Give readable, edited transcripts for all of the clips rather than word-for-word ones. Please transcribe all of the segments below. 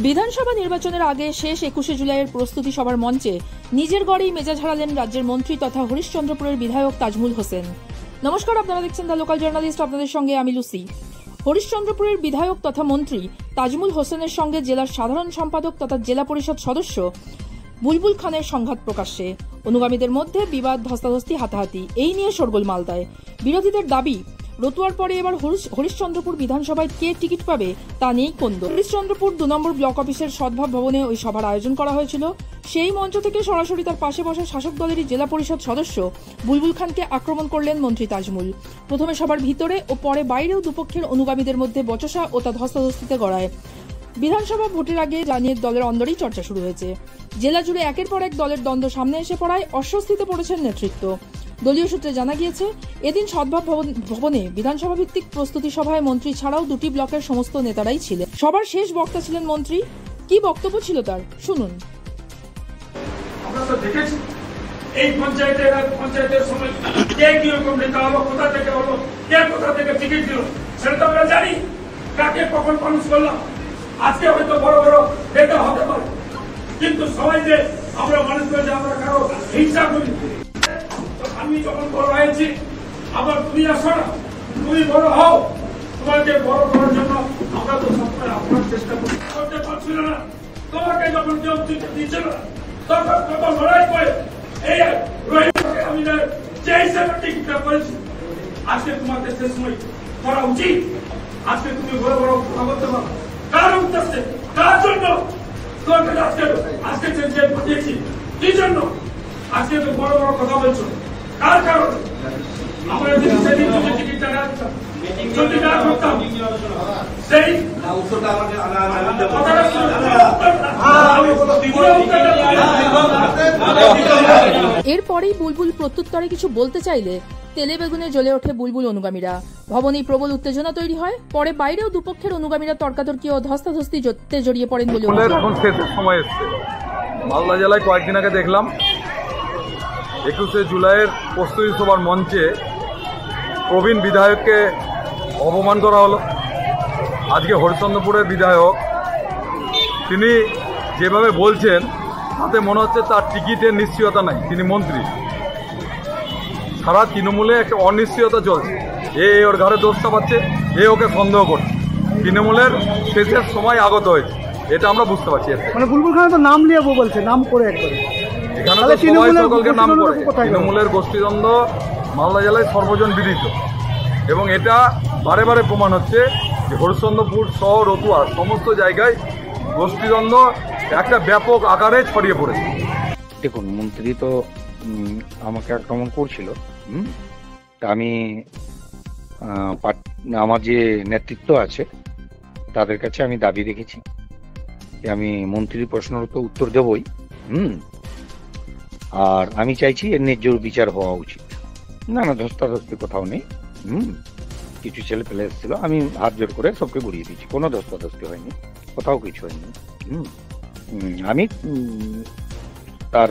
বিধানসভা নির্বাচনের আগে শেষ 21শে জুলাইয়ের প্রস্তুতি সভার মঞ্চে নিজের গড়েই মেজাজ হারালেন রাজ্যের মন্ত্রী তথা হরিশ্চন্দ্রপুরের বিধায়ক তাজমুল হোসেন। নমস্কার, আপনারা দেখছেন দ্য লোকাল জার্নালিস্ট, আপনাদের সঙ্গে আমি লুসি। হরিশ্চন্দ্রপুরের বিধায়ক তথা মন্ত্রী তাজমুল হোসেনের সঙ্গে জেলার সাধারণ সম্পাদক তথা জেলা পরিষদ সদস্য বুলবুল খানের সংঘাত প্রকাশ্যে। অনুগামীদের মধ্যে বিবাদ, ধস্তাধস্তি, হাতাহাতি, এই নিয়ে শোরগোল মালদায়। বিরোধীদের দাবি, রতুয়ার পরে এবার হরিশ্চন্দ্রপুর বিধানসভায় কে টিকিট পাবে তা নিয়েই কোন্দল। হরিশ্চন্দ্রপুর 2 নম্বর ব্লক অফিসের সদ্ভাব ভবনে ওই সভার আয়োজন করা হয়েছিল। সেই মঞ্চ থেকে সরাসরি তার পাশে বসা শাসক দলেরই জেলা পরিষদ সদস্য বুলবুল খানকে আক্রমণ করলেন মন্ত্রী তাজমুল। প্রথমে সভার ভিতরে ও পরে বাইরেও দুপক্ষের অনুগামীদের মধ্যে বচসা ও তা ধস্তাধস্তিতে গড়ায়। বিধানসভা ভোটের আগে জানিয়ে দলের অন্দরেই চর্চা শুরু হয়েছে। জেলা জুড়ে একের পর এক দলের দ্বন্দ্ব সামনে এসে পড়ায় অস্বস্তিতে পড়েছেন নেতৃত্ব। দলীয় সূত্রে জানা গিয়েছে, এদিন সদ্ভাব ভবনে বিধানসভা ভিত্তিক প্রস্তুতি সভায় মন্ত্রী ছাড়াও 2টি ব্লকের সমস্ত নেতারাই ছিলেন। সবার শেষ বক্তা ছিলেন মন্ত্রী। কি বক্তব্য ছিল তার, শুনুন। আমরা তো দেখেছি এই পঞ্চায়েতের সময় কে কিরকম নেতা হলো, কোথা থেকে হলো, কে কোথা থেকে টিকিট দিল, সেটা তো আমরা জানি। কাকে কখন মানুষ করলাম, আজকে হয়তো বড় বড় নেতা হতে পারে, কিন্তু সবাই যে আমরা মানুষ করে আমরা কারো হিংসা করি। আমি যখন বড় হয়েছি, আবার তুমি আসো না, তুমি বড় হও, তোমাকে বড় করার জন্য আমরা তো সবসময় আপনার চেষ্টা করতে পারছিল না। তোমাকে যখন কেউ টিকিট দিচ্ছিল না, তখন কত লড়াই করে এই আমি যে হিসেবে টিকিটটা করেছি, আজকে তোমাকে সে সময় করা উচিত। আজকে তুমি বড় বড় কথা বলতে পারো, কার উদ্দেশ্যে, কার জন্য তোমাকে আজকে যে পাঠিয়েছি, কি জন্য আজকে তুমি বড় বড় কথা বলছো, কার কারণে? আমরা যদি সেদিন তুমি টিকিটটা না দিতাম, যদি না করতাম, সেই এরপরেই বুলবুল প্রত্যুত্তরে কিছু বলতে চাইলে তেলে বেগুনে জ্বলে ওঠে বুলবুল অনুগামীরা। ভবনেই প্রবল উত্তেজনা তৈরি হয়। পরে বাইরেও দুপক্ষের অনুগামীরা তর্কাতর্কি ও ধস্তাধস্তিতে জড়িয়ে পড়েন বলে এখন শেষের সময় এসছে। মালদা জেলায় কয়েকদিন আগে দেখলাম 21শে জুলাইয়ের প্রস্তুতি সভার মঞ্চে প্রবীণ বিধায়ককে অপমান করা হলো। আজকে হরিশ্চন্দ্রপুরের বিধায়ক তিনি যেভাবে বলছেন তাতে মনে হচ্ছে তার টিকিটের নিশ্চয়তা নাই। তিনি মন্ত্রী, সারা তৃণমূলে একটা অনিশ্চয়তা চলছে। ওর ঘরে দোষটা পাচ্ছে, ওকে সন্দেহ করছে। তৃণমূলের শেষের সময় আগত হয়েছে, এটা আমরা বুঝতে পারছি। মানে বুলবুল খান তো নাম নিয়ে বলছে, নাম করে একবার এখানে তো সবাই সকলকে নাম করে। তৃণমূলের গোষ্ঠীদ্বন্দ্ব মালদা জেলায় সর্বজন বিদিত, এবং এটা বারে বারে প্রমাণ হচ্ছে যে হরিশ্চন্দ্রপুর সহ রতুয়া সমস্ত জায়গায় গোষ্ঠীদ্বন্দ্ব একটা ব্যাপক আকারে ছড়িয়ে পড়েছে। দেখুন, মন্ত্রী তো আমাকে আক্রমণ করছিল। আমি আমার যে নেতৃত্ব আছে তাদের কাছে আমি দাবি রেখেছি যে আমি মন্ত্রীর প্রশ্নের তো উত্তর দেবই। আর আমি চাইছি এর ন্যায্য বিচার হওয়া উচিত। না, ধস্তাধস্তি কোথাও নেই। কিছু ছেলে পেলে এসেছিল, আমি হাত জোর করে সবকে বুড়িয়ে দিয়েছি। কোনো ধস্তাধস্তি হয়নি, কোথাও কিছু হয়নি। আমি তার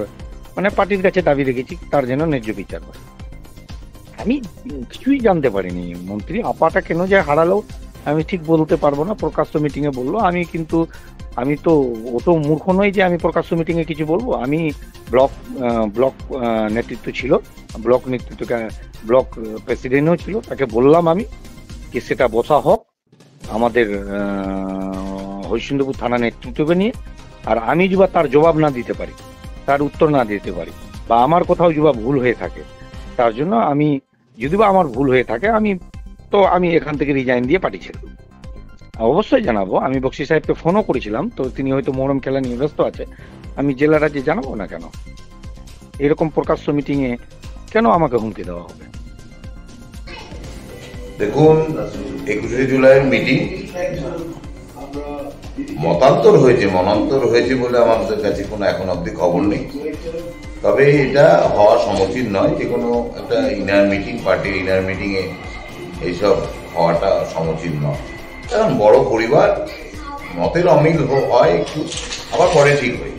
মানে পার্টির কাছে দাবি রেখেছি তার যেন ন্যায্য বিচার হয়। আমি কিছুই জানতে পারিনি মন্ত্রী আপাটা কেন যে হারালো আমি ঠিক বলতে পারবো না। প্রকাশ্য মিটিংয়ে বললো, আমি তো অত মূর্খ নই যে আমি প্রকাশ্য মিটিংয়ে কিছু বলবো। আমি ব্লক নেতৃত্ব ছিল, ব্লক প্রেসিডেন্টও ছিল, তাকে বললাম আমি যে সেটা বসা হোক আমাদের হরিশ্চন্দ্রপুর থানা নেতৃত্বকে নিয়ে। আর আমি যদি তার জবাব না দিতে পারি, তার উত্তর না দিতে পারি, বা আমার কোথাও যদি ভুল হয়ে থাকে, তার জন্য আমি যদি বা আমার ভুল হয়ে থাকে আমি এখান থেকে রিজাইন দিয়ে পার্টি ছেড়ে দেবো। অবশ্যই জানাবো। আমি বক্সি সাহেবকে ফোনও করেছিলাম, তো তিনি হয়তো মহরম খেলা নিয়ে ব্যস্ত আছে। আমি জেলা রাজ্যে জানাবো না কেন? এরকম প্রকাশ্য মিটিংয়ে কেন আমাকে হুমকি দেওয়া হবে? দেখুন, 21শে জুলাইয়ের মিটিং মতান্তর হয়েছে বলে আমাদের কাছে কোনো এখন অব্দি খবর নেই। তবে এটা হওয়া সমীচীন নয় যে কোনো একটা ইনার মিটিং, পার্টির ইনার মিটিংয়ে এইসব হওয়াটা সমীচীন নয়। কারণ বড় পরিবার, মতের অমিল হয় একটু, আবার পরে ঠিক হয়ে